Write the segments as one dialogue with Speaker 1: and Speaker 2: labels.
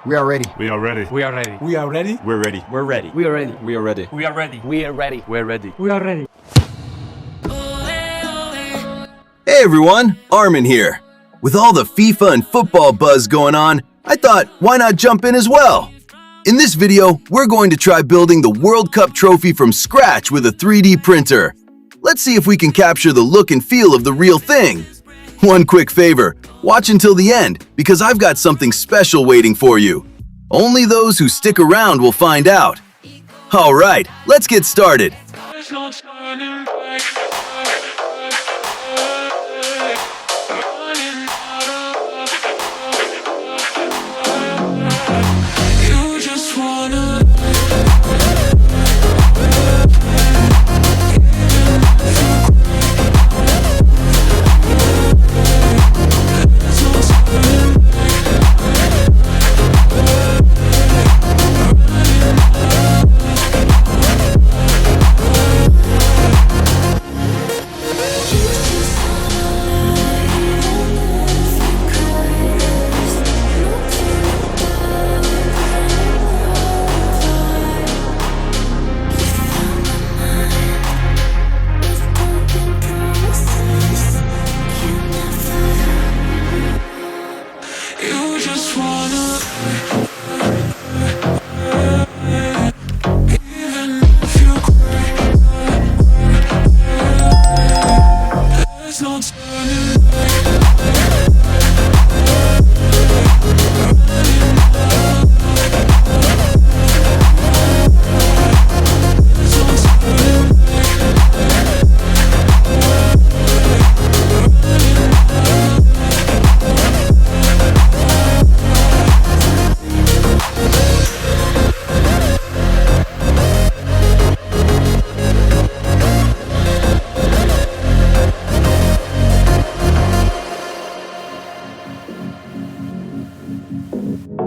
Speaker 1: We are ready.
Speaker 2: We are ready.
Speaker 3: We are ready.
Speaker 4: We are ready.
Speaker 2: We're ready.
Speaker 3: We're ready.
Speaker 4: We are ready.
Speaker 3: We are ready.
Speaker 4: We are ready.
Speaker 3: We are ready. We're ready.
Speaker 4: We are ready.
Speaker 5: Hey everyone, Armin here. With all the FIFA and football buzz going on, I thought, why not jump in as well? In this video, we're going to try building the World Cup trophy from scratch with a 3D printer. Let's see if we can capture the look and feel of the real thing. One quick favor, watch until the end, because I've got something special waiting for you. Only those who stick around will find out. Alright, let's get started.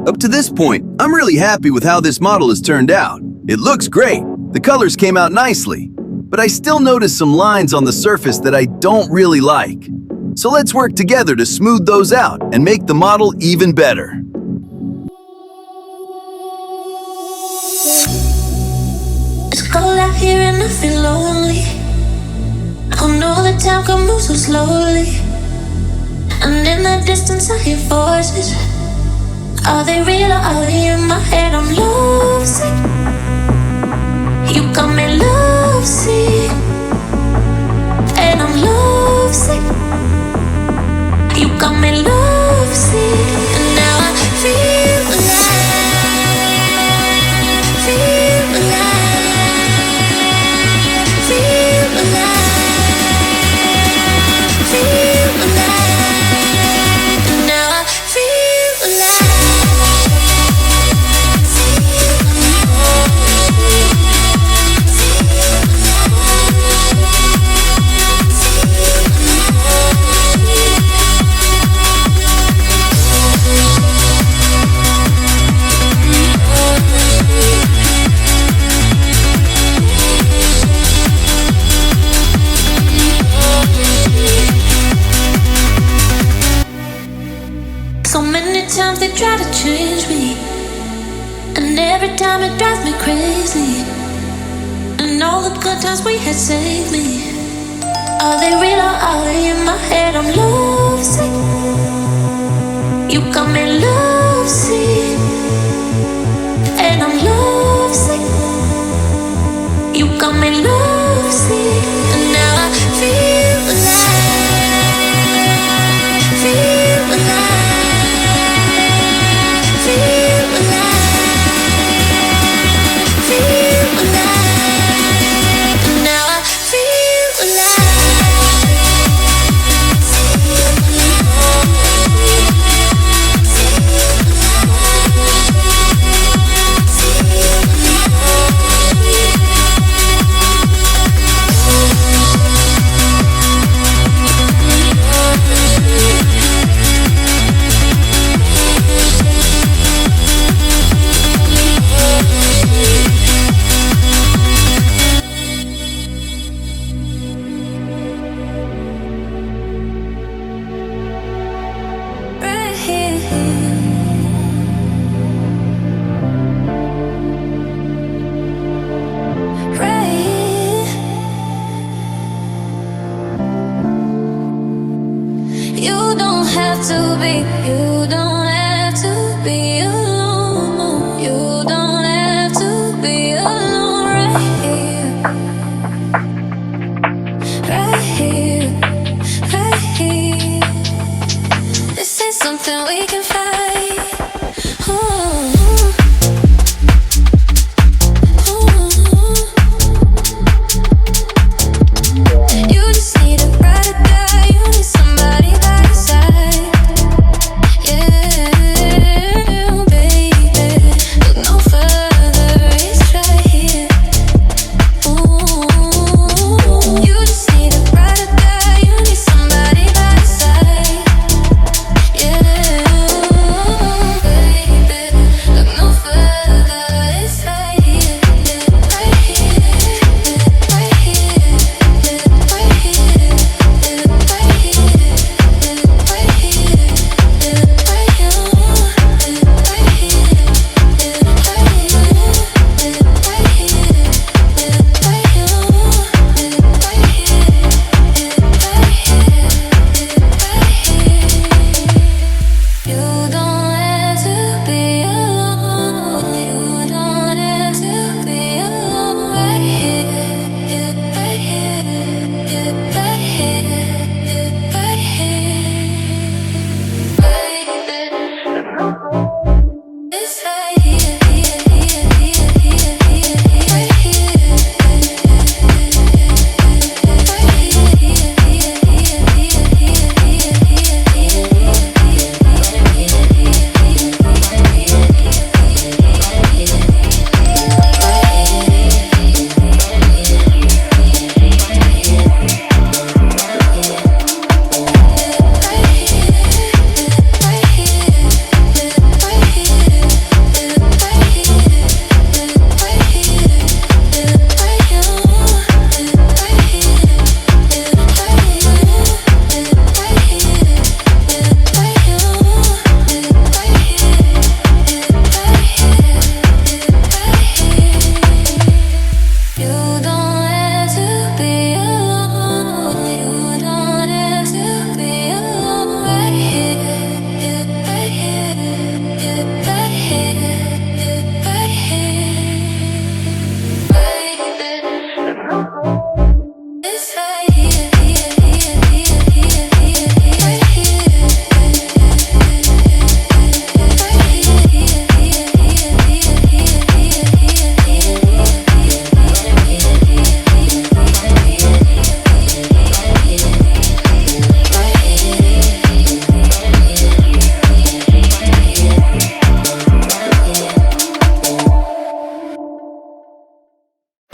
Speaker 5: Up to this point, I'm really happy with how this model has turned out. It looks great, the colors came out nicely, but I still notice some lines on the surface that I don't really like. So let's work together to smooth those out and make the model even better.
Speaker 6: It's cold out here and I feel lonely. I know the time can move so slowly, and in the distance I hear voices. Are they real or are they in my head? I'm lovesick. You got me lovesick, and I'm lovesick. You got me lovesick, and now I feel alive, feel alive, feel alive, feel alive, and now I feel alive. So many times they try to change me, and every time it drives me crazy. And all the good times we had saved me. Are they real or are they in my head? I'm lovesick. You got me lovesick, and I'm lovesick. You got me lovesick, and now I feel alive, feel alive, feel alive, feel alive, and now I feel alive. You don't have to be alone. You don't have to be alone. Right here, right here. This is something we can fight. Ooh.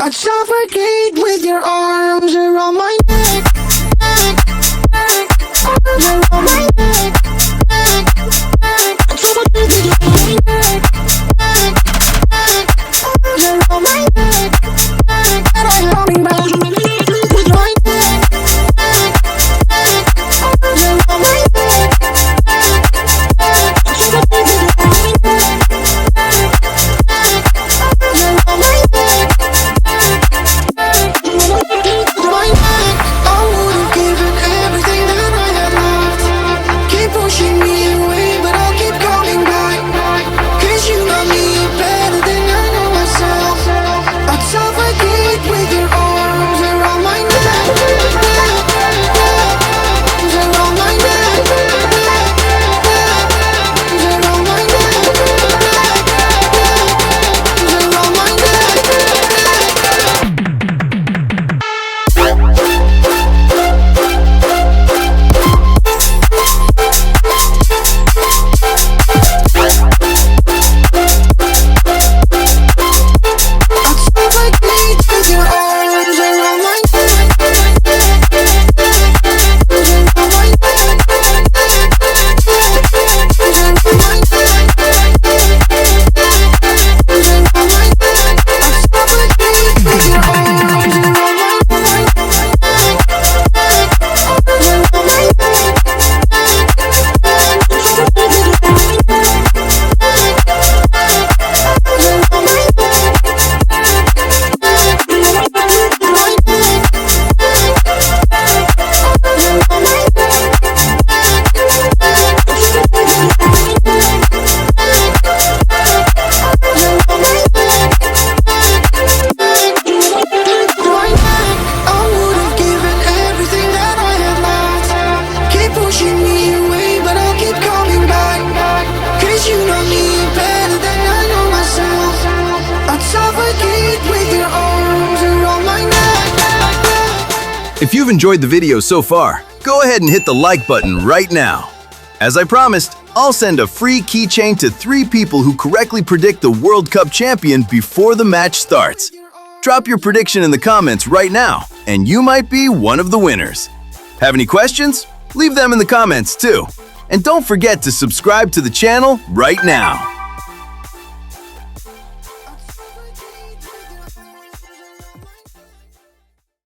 Speaker 1: I'd suffocate with your arms around my neck, arms around my neck, I'd suffocate with your arms around my neck, and I'm coming back with my neck, arms around my neck, I'd suffocate with your arms around my neck.
Speaker 5: If you've enjoyed the video so far, go ahead and hit the like button right now. As I promised, I'll send a free keychain to 3 people who correctly predict the World Cup champion before the match starts. Drop your prediction in the comments right now, and you might be one of the winners. Have any questions? Leave them in the comments too. And don't forget to subscribe to the channel right now.